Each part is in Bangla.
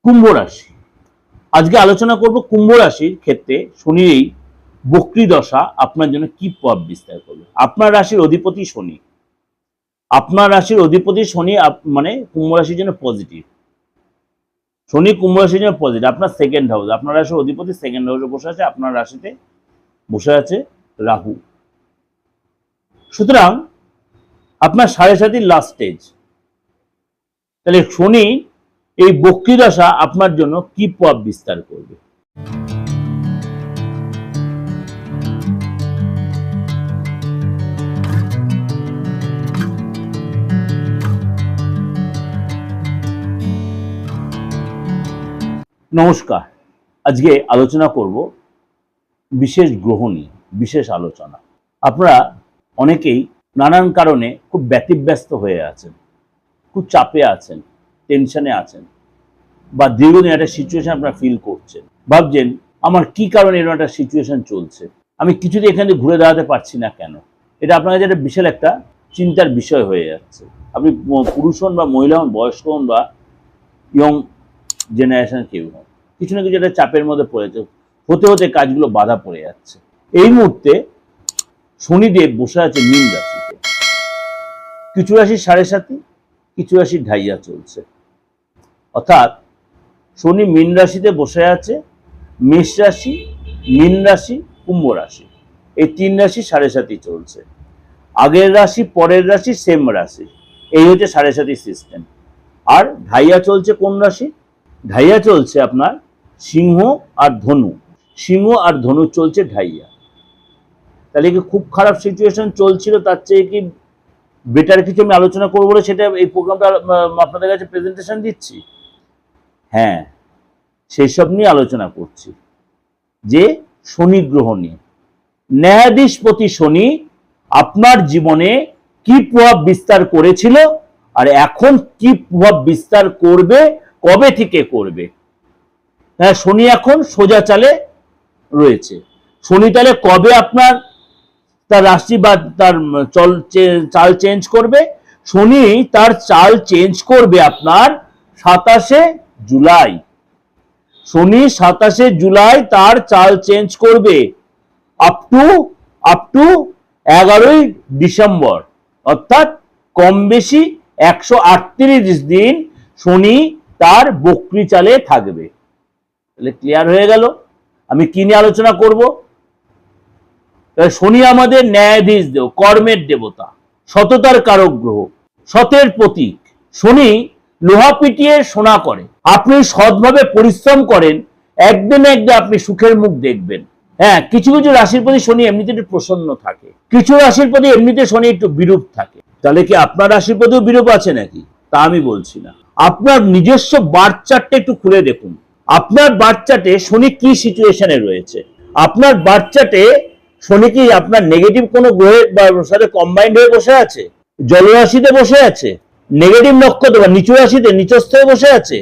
কুম্ভ রাশি। আজকে আলোচনা করব কুম্ভ রাশির ক্ষেত্রে শনির এই বক্রী দশা আপনার জন্য কি প্রভাব বিস্তার করবে। আপনার রাশির অধিপতি শনি, আপনার রাশির অধিপতি শনি মানে কুম্ভ রাশির জন্য পজিটিভ। শনি কুম্ভ রাশির জন্য পজিটিভ। আপনার সেকেন্ড হাউস, আপনার রাশির অধিপতি সেকেন্ড হাউসে বসে আছে, আপনার রাশিতে বসে আছে রাহু। সুতরাং আপনার 7.5 লাস্ট স্টেজ। তাহলে শনি এই বক্রী দশা আপনার জন্য কি প্রভাব বিস্তার করবে। নমস্কার, আজকে আলোচনা করব বিশেষ গ্রহ নিয়ে, বিশেষ আলোচনা। আপনারা অনেকেই নানান কারণে খুব ব্যতিব্যস্ত হয়ে আছেন, খুব চাপে আছেন, টেনশনে আছেন, বা দীর্ঘদিন একটা সিচুয়েশন আপনারা ফিল করছেন। ভাবছেন আমার কি কারণে এরকম একটা সিচুয়েশন চলছে, আমি কিছুতেই এখানে ঘুরে দাঁড়াতে পারছি না কেন। এটা আপনার কাছে একটা বিশাল একটা চিন্তার বিষয় হয়ে যাচ্ছে। আপনি পুরুষ হন বা মহিলা হন, বয়স্ক হন বা ইয়ং জেনারেশন কেউ হন, কিছু না কিছু একটা চাপের মধ্যে পড়েছে, হতে হতে কাজগুলো বাধা পড়ে যাচ্ছে। এই মুহূর্তে শনিদেব বসে আছে মীন রাশিতে। কিছু রাশির 7.5, কিছু রাশির ঢাইয়া চলছে। অর্থাৎ শনি মীন রাশিতে বসে আছে, মেষ রাশি, মীন রাশি, কুম্ভ রাশি, এই 3 রাশি 7.5 চলছে। আগের রাশি, পরের রাশি, সেম রাশি, এই হচ্ছে 7.5 সিস্টেম। আর ঢাইয়া চলছে কোন রাশি? ঢাইয়া চলছে আপনার সিংহ আর ধনু। সিংহ আর ধনু চলছে ঢাইয়া। তাহলে কি খুব খারাপ সিচুয়েশন চলছিল? তার চেয়ে কি বেটার কিছু আমি আলোচনা করবো বলে সেটা এই প্রোগ্রামটা আপনাদের কাছে প্রেজেন্টেশন দিচ্ছি। হ্যাঁ, সেই সব নিয়ে আলোচনা করছি, যে শনি গ্রহ নিয়ে। ন্যায়াধীশপতি শনি আপনার জীবনে কি প্রভাব বিস্তার করেছিল আর এখন কি প্রভাব বিস্তার করবে, কবে থেকে করবে। হ্যাঁ, শনি এখন সোজা চালে রয়েছে। শনি তাহলে কবে আপনার তার রাশি বা তার চাল চেঞ্জ করবে? শনি তার চাল চেঞ্জ করবে আপনার 27 জুলাই। শনি 27 জুলাই তার চাল চেঞ্জ করবে আপ টু 11 ডিসেম্বর। অর্থাৎ কম বেশি 138 দিন শনি তার বক্রী চালে থাকবে। তাহলে ক্লিয়ার হয়ে গেল আমি কি নিয়ে আলোচনা করব। শনি আমাদের ন্যায়াধীশ দেব, কর্মের দেবতা, সততার কারক গ্রহ, সতের প্রতীক। শনি লোহা পিটিয়ে সোনা করে। আপনি সৎভাবে পরিশ্রম করেন, একদিন একদিন আপনি সুখের মুখ দেখবেন। হ্যাঁ, কিছু কিছু রাশির প্রতি শনি এমনিতে একটু প্রসন্ন থাকে, কিছু রাশির প্রতি এমনিতে শনি একটু বিরূপ থাকে। তাহলে কি আপনার রাশির প্রতিও বিরূপ আছে নাকি? তা আমি বলছি না। আপনার নিজস্ব বার্থ চার্টটা একটু খুলে দেখুন। আপনার বার্থ চার্টে শনি কি সিচুয়েশনে রয়েছে। আপনার বার্থ চার্টে শনি কি আপনার নেগেটিভ কোনো গ্রহের সাথে কম্বাইন্ড হয়ে বসে আছে, জলরাশিতে বসে আছে, নেগেটিভ নক্ষত্র বা নিচু রাশিতে নিচস্থ হয়ে বসে আছে?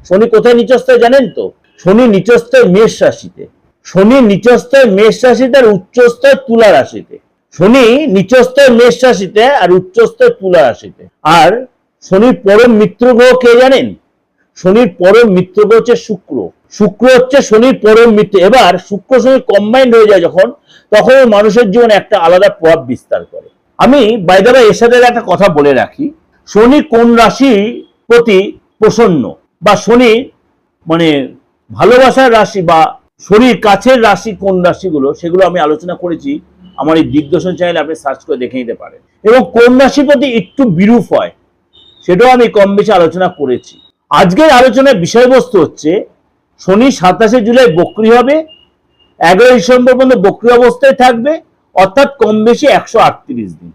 শনি কোথায় নিচস্থ জানেন তো? শনি নিচস্থ মেষ রাশিতে। শনি নিচস্থ মেষ রাশিতে আর উচ্চস্থ তুলা রাশিতে। শনি নিচস্থ মেষ রাশিতে আর উচ্চস্থ তুলা রাশিতে। আর শনির পরম মিত্র গ্রহ কে জানেন? শনির পরম মিত্র গ্রহ হচ্ছে শুক্র। শুক্র হচ্ছে শনির পরম মিত্র। এবার শুক্র শনি কম্বাইন্ড হয়ে যায় যখন, তখন মানুষের জীবনে একটা আলাদা প্রভাব বিস্তার করে। আমি বাই দ্য ওয়ে এর সাথে একটা কথা বলে রাখি, শনি কোন রাশি প্রতি প্রসন্ন বা শনি মানে ভালোবাসার রাশি বা শনির কাছের রাশি কোন রাশিগুলো, সেগুলো আমি আলোচনা করেছি আমার এই দিগদর্শন চ্যানেলে, আপনি সার্চ করে দেখে নিতে পারেন। এবং কোন রাশির প্রতি একটু বিরূপ হয় সেটাও আমি কম বেশি আলোচনা করেছি। আজকের আলোচনার বিষয়বস্তু হচ্ছে শনি 27 জুলাই বক্রী হবে, 11 ডিসেম্বর পর্যন্ত বক্রী অবস্থায় থাকবে, অর্থাৎ কম বেশি 138 দিন।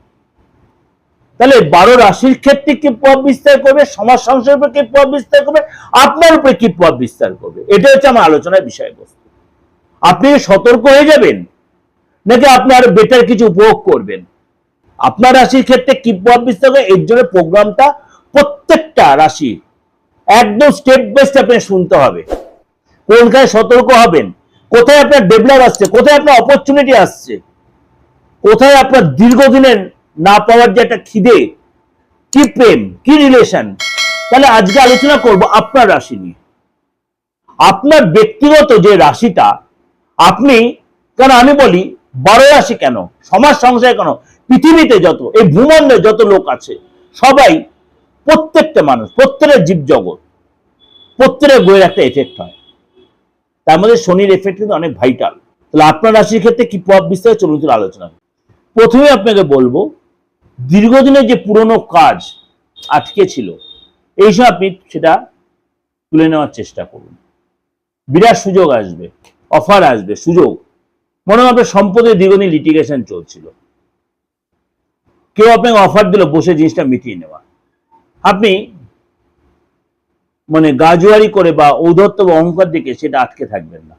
তাহলে 12 রাশির ক্ষেত্রে কি প্রভাব বিস্তার করবে, সমাজ সংসারের উপর কি প্রভাব বিস্তার করবে, আপনার উপরে কি প্রভাব বিস্তার করবে, এটা হচ্ছে আমার আলোচনার বিষয়বস্তু। আপনি সতর্ক হয়ে যাবেন নাকি আপনি আরো বেটার কিছু উপভোগ করবেন, আপনার রাশির ক্ষেত্রে কি প্রভাব বিস্তার করবে, এর জন্য প্রোগ্রামটা প্রত্যেকটা রাশি একদম স্টেপ বাই স্টেপ আপনি শুনতে হবে। কোনখানে সতর্ক হবেন, কোথায় আপনার ডেভেলপ আসছে, কোথায় আপনার অপরচুনিটি আসছে, কোথায় আপনার দীর্ঘদিনের না পাওয়ার যে একটা খিদে, কি প্রেম, কি রিলেশন। তাহলে আজকে আলোচনা করব আপনার রাশি নিয়ে। আপনার ব্যক্তিগত যে রাশিটা, আপনি, কেন আমি বলি 12 রাশি কেন, সমাজ সংসারে কেন, পৃথিবীতে যত এই ভূমণ্ডলে যত লোক আছে সবাই, প্রত্যেকটা মানুষ, প্রত্যেকের জীবজগৎ, প্রত্যেকের গ্রহের একটা এফেক্ট হয়। তার মধ্যে শনির এফেক্ট কিন্তু অনেক ভাইটাল। তাহলে আপনার রাশির ক্ষেত্রে কি প্রভাব বিস্তার, চলুন আলোচনা। প্রথমে আপনাকে বলবো, দীর্ঘদিনের যে পুরনো কাজ আটকে ছিল, এই সময় আপনি সেটা তুলে নেওয়ার চেষ্টা করুন। বিরাট সুযোগ আসবে, অফার আসবে, সুযোগ। মনে হয় আপনার সম্পদের দীর্ঘদিন লিটিগেশন চলছিল, কেউ আপনাকে অফার দিল বসে জিনিসটা মিটিয়ে নেওয়া। আপনি মানে গাজুয়ারি করে বা ঔদ্ধত্য বা অহংকার দিকে সেটা আটকে থাকবেন না।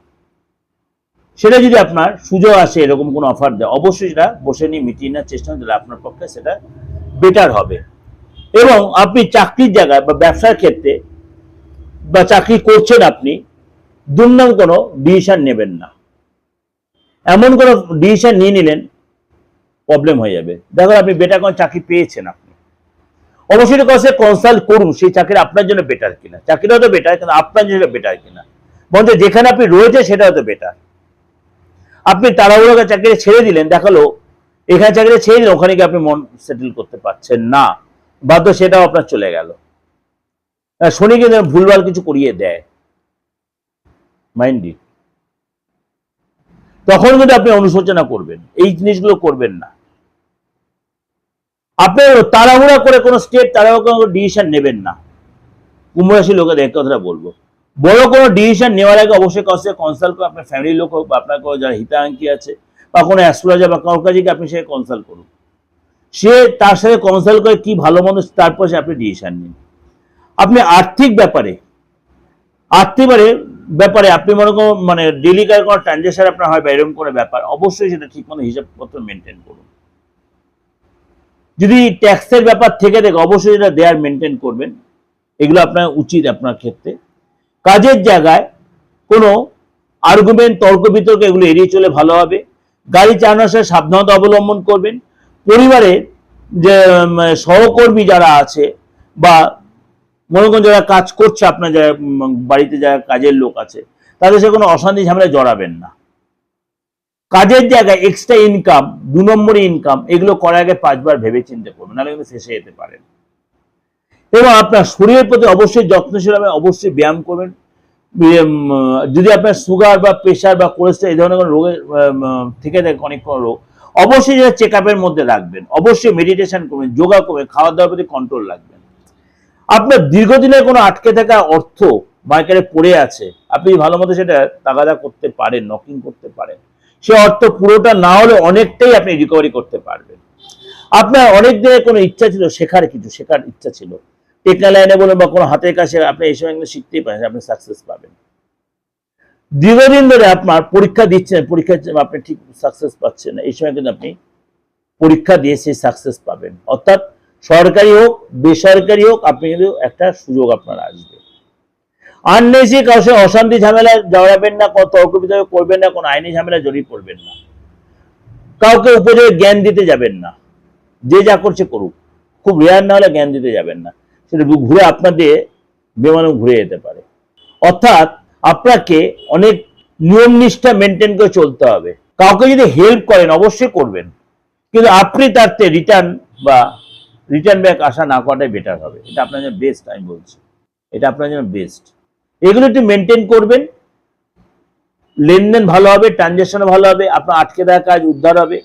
সেটা যদি আপনার সুযোগ আসে, এরকম কোনো অফার দেয়, অবশ্যই সেটা বসে নিয়ে মিটিয়ে নেওয়ার চেষ্টা করলে আপনার পক্ষে সেটা বেটার হবে। এবং আপনি চাকরির জায়গায় বা ব্যবসার ক্ষেত্রে বা চাকরি করছেন, আপনি দুর্নাম কোনো ডিসিশন নেবেন না। এমন কোনো ডিসিশন নিয়ে নিলেন প্রবলেম হয়ে যাবে। দেখো আপনি বেটার কোনো চাকরি পেয়েছেন, আপনি অবশ্যই কাছে কনসাল্ট করুন সেই চাকরি আপনার জন্য বেটার কিনা। চাকরিটা হয়তো বেটার, কিন্তু আপনার জন্য বেটার কিনা, বলতে যেখানে আপনি রয়েছে সেটা হয়তো বেটার। আপনি তাড়াহুড়ো চাকরি ছেড়ে দিলেন, দেখালো এখানে চাকরি ছেড়ে দিলেন, ওখানে গিয়ে আপনি মন সেটেল করতে পারছেন না, বাধ্য সেটাও আপনার চলে গেল। শনি কিন্তু ভুলভাল কিছু করিয়ে দেয় মাইন্ডলি, তখন কিন্তু আপনি অনুশোচনা করবেন, এই জিনিসগুলো করবেন না। আপনি তাড়াহুড়া করে কোনো স্টেপ, তাড়াহুড়া করে ডিসিশন নেবেন না। কুম্ভ রাশির লোকেদের এক কথাটা বলবো, বড় কোনো ডিসিশন নেওয়ার আগে অবশ্যই কাছে কনসাল্ট করে, আপনার ফ্যামিলির লোক হোক বা আপনার যারা হিতাকাঙ্ক্ষী আছে বা কোনো অ্যাস্ট্রোলজার বা কারোর কাছে আপনি সে কনসাল্ট করুন। সে তার সাথে কনসাল্ট করে কি ভালো মন্দ, তারপর সে আপনি ডিসিশন নিন। আপনি আর্থিক ব্যাপারে আপনি মনে করুন মানে ডেলি কার কোনো ট্রানজাকশন আপনার হয় বা এরকম কোনো ব্যাপার, অবশ্যই সেটা ঠিক মতো হিসাবপত্র মেনটেন করুন। যদি ট্যাক্সের ব্যাপার থেকে থাকে, অবশ্যই এটা দেয়ার মেনটেন করবেন, এগুলো আপনার উচিত আপনার ক্ষেত্রে। কাজের জায়গায় কোনো আর্গুমেন্ট, তর্ক বিতর্ক এগুলো এড়িয়ে চলে ভালো হবে। গাড়ি চালানোর সাথে সাবধানতা অবলম্বন করবেন। পরিবারের যে সহকর্মী যারা আছে বা মনে করুন যারা কাজ করছে, আপনার যারা বাড়িতে যারা কাজের লোক আছে, তাদের সাথে কোনো অশান্তি ঝামেলায় জড়াবেন না। কাজের জায়গায় এক্সট্রা ইনকাম, 2 নম্বরই ইনকাম, এগুলো করার আগে 5 বার ভেবে চিন্তা করবেন, নাহলে কিন্তু ফেসে যেতে পারেন। এবং আপনার শরীরের প্রতি অবশ্যই যত্নশীল হবে, অবশ্যই ব্যায়াম করবেন। যদি আপনার সুগার বা প্রেশার বা কোলেস্ট্রল এই ধরনের কোনো রোগের থেকে থাকে, অনেক কোনো রোগ, অবশ্যই যেটা চেক আপের মধ্যে রাখবেন। অবশ্যই মেডিটেশন করবেন, যোগা করবেন, খাওয়া দাওয়ার প্রতি কন্ট্রোল রাখবেন। আপনার দীর্ঘদিনের কোনো আটকে থাকা অর্থ মার্কেটে পড়ে আছে, আপনি ভালো মতো সেটা তাগাদা করতে পারেন, নকিং করতে পারেন, সে অর্থ পুরোটা না হলে অনেকটাই আপনি রিকভারি করতে পারবেন। আপনার অনেক দিনের কোনো ইচ্ছা ছিল, শেখার ইচ্ছা ছিল, টেকনিক্যাল লাইনে বলুন বা কোনো হাতের কাছে, আপনি এই সময় শিখতেই পারেন, আপনি সাকসেস পাবেন। দীর্ঘদিন ধরে আপনার পরীক্ষা দিচ্ছেন, পরীক্ষা আপনি ঠিক সাকসেস পাচ্ছেন না, এই সময় কিন্তু আপনি পরীক্ষা দিয়ে সেই সাকসেস পাবেন। অর্থাৎ সরকারি হোক বেসরকারি হোক, আপনি কিন্তু একটা সুযোগ আপনার আসবে। আননেসেসারি কারোর সঙ্গে অশান্তি ঝামেলায় জড়াবেন না, কোনো তর্ক বিতর্ক করবেন না, কোনো আইনি ঝামেলায় জড়িয়ে পড়বেন না, কাউকে উপযোগী জ্ঞান দিতে যাবেন না। যে যা করছে করুক, খুব রেয়ার না হলে জ্ঞান দিতে যাবেন না, সেটা ঘুরে আপনাদের বেমানুষ ঘুরে যেতে পারে। অর্থাৎ আপনাকে অনেক নিয়ম নিষ্ঠা মেনটেন করে চলতে হবে। কাউকে যদি হেল্প করেন অবশ্যই করবেন, কিন্তু আপনি তার রিটার্ন ব্যাক আশা না করাটাই বেটার হবে। এটা আপনার জন্য বেস্ট, আমি বলছি, এটা আপনার জন্য বেস্ট। এগুলো একটু মেনটেন করবেন, লেনদেন ভালো হবে, ট্রানজাকশন ভালো হবে, আপনার আটকে থাকা কাজ উদ্ধার হবে।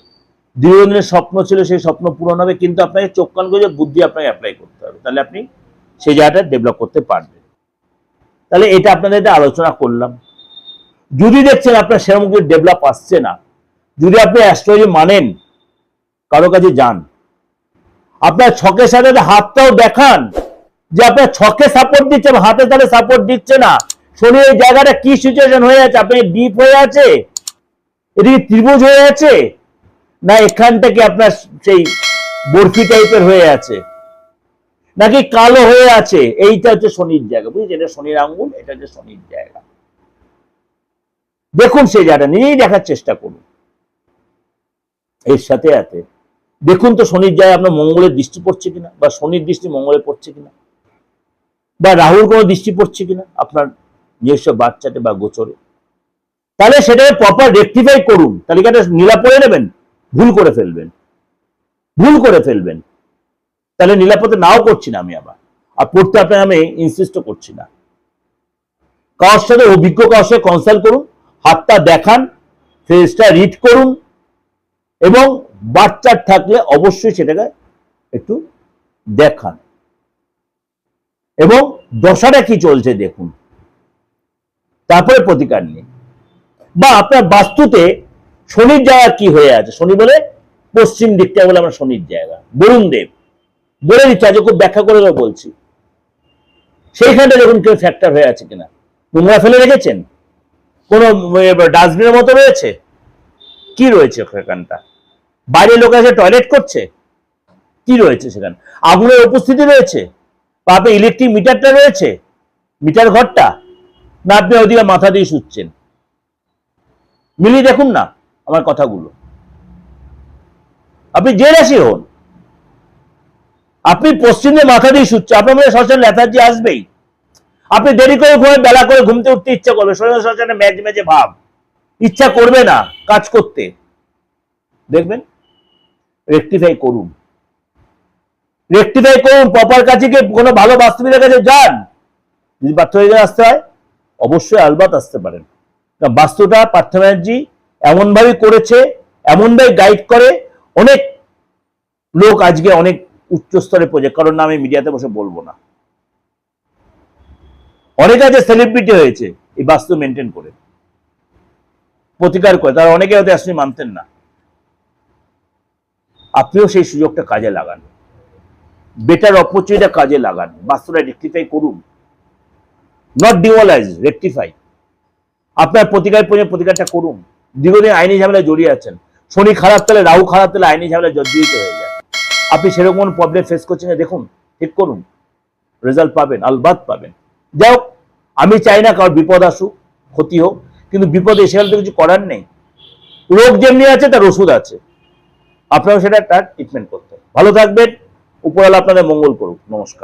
দীর্ঘদিনের স্বপ্ন ছিল সেই স্বপ্ন পূরণ হবে, কিন্তু আপনাকে চোখ কান করে বুদ্ধি আপনাকে অ্যাপ্লাই করতে হবে, তাহলে আপনি সেই জায়গাটা ডেভেলপ করতে পারবেন। তাহলে এটা আপনাদের আলোচনা করলাম। যদি দেখছেন আপনার সেরকম কিছু ডেভেলপ আসছে না, যদি আপনি অ্যাস্ট্রোলজি মানেন, কারো কাছে যান, আপনার ছকের সাথে হাতটাও দেখান যে আপনার ছকে সাপোর্ট দিচ্ছে, হাতে তাহলে সাপোর্ট দিচ্ছে না, শরীর এই জায়গাটা কি সিচুয়েশন হয়ে আছে, আপনি ডিপ হয়ে আছে, এদিকে ত্রিভুজ হয়ে আছে, না এখান থেকে আপনার সেই বরফি টাইপের হয়ে আছে, নাকি কালো হয়ে আছে, এইটা হচ্ছে শনির জায়গা, বুঝেছেন? এটা শনির আঙ্গুল, এটা হচ্ছে শনির জায়গা। দেখুন সেই জায়গাটা নিজেই দেখার চেষ্টা করুন। এর সাথে সাথে দেখুন তো শনির জায়গায় আপনার মঙ্গলের দৃষ্টি পড়ছে কিনা, বা শনির দৃষ্টি মঙ্গলে পড়ছে কিনা, বা রাহুর কোনো দৃষ্টি পড়ছে কিনা আপনার নিজস্ব বাচ্চাতে বা গোচরে, তাহলে সেটাকে প্রপার রেকটিফাই করুন। তালিকাটা নীলা পড়ে নেবেন, ভুল করে ফেলবেন। তাহলে নীলাপথে নাও করছি না আমি, আবার আর পড়তে আপনার আমি ইনসিস্ট করছি না। কারোর সাথে অভিজ্ঞ কারোর সাথে কনসাল্ট করুন, হাতটা দেখান, ফেসটা রিড করুন, এবং বাচ্চার থাকলে অবশ্যই সেটাকে একটু দেখান, এবং দশাটা কি চলছে দেখুন, তারপরে প্রতিকার নিন। বা আপনার বাস্তুতে শনির জায়গা কি হয়ে আছে, শনি বলে পশ্চিম দিকটা বলে আমার শনির জায়গা, বরুণ দেব বলে দিচ্ছে, আজ খুব ব্যাখ্যা করে বলছি। সেইখানটা দেখুন কেউ ফ্যাক্টর হয়ে আছে কিনা, নোংরা ফেলে রেখেছেন, কোনো ডাস্টবিনের মতো রয়েছে, কি রয়েছে সেখানটা, বাইরে লোক এসে টয়লেট করছে, কি রয়েছে সেখানে, আগুনের উপস্থিতি রয়েছে, বা আপনি ইলেকট্রিক মিটারটা রয়েছে, মিটার ঘরটা, না আপনি ওদিকে মাথা দিয়ে শুচ্ছেন, মিলিয়ে দেখুন না আমার কথাগুলো। আপনি যে রাশি হন, আপনি পশ্চিমে মাথা দিয়ে শুচ্ছেন, আপনার মধ্যে শ্মশান লেথার্জি আসবেই। আপনি দেরি করে ঘুমে, বেলা করে ঘুমতে উঠতে ইচ্ছা করবে, শ্মশানে মেজে ভাব, ইচ্ছা করবে না কাজ করতে। দেখবেন, রেকটিফাই করুন, প্রপার কাছে গিয়ে কোনো ভালো বাস্তুবিদের কাছে যান। যদি পার্থ আসতে হয় অবশ্যই আলবাত আসতে পারেন। বাস্তুটা পার্থ ব্যানার্জি এমনভাবে করেছে, এমনভাবে গাইড করে, অনেক লোক আজকে অনেক উচ্চ স্তরে প্রজেক্ট, কারণ না আমি মিডিয়াতে বসে বলবো না, অনেক আছে সেলিব্রিটি হয়েছে এই বাস্তু মেনটেন করে, প্রতিকার করে, তারা অনেকে হয়তো আসলে মানতেন না। আপনিও সেই সুযোগটা কাজে লাগান, বেটার অপরচুনিটিটা কাজে লাগান, বাস্তুটা রেকটিফাই করুন, নট ডিমোলাইজ, রেকটিফাই। আপনার প্রতিকারটা করুন। দীর্ঘদিন আইনি ঝামেলায় জড়িয়ে আছেন, শনি খারাপ তাহলে, রাহু খারাপ তাহলে আইনি ঝামেলায় জর্জরিত হয়ে যায়। আপনি সেরকম কোনো প্রবলেম ফেস করছেন, দেখুন, ঠিক করুন, রেজাল্ট পাবেন, আলবাত পাবেন। যাই হোক, আমি চাই না কারোর বিপদ আসুক, ক্ষতি হোক, কিন্তু বিপদে এসে গেলে তো কিছু করার নেই। রোগ যেমনি আছে তার ওষুধ আছে, আপনারা সেটা তার ট্রিটমেন্ট করতে। ভালো থাকবেন, উপরওয়ালা আপনাদের মঙ্গল করুক। নমস্কার।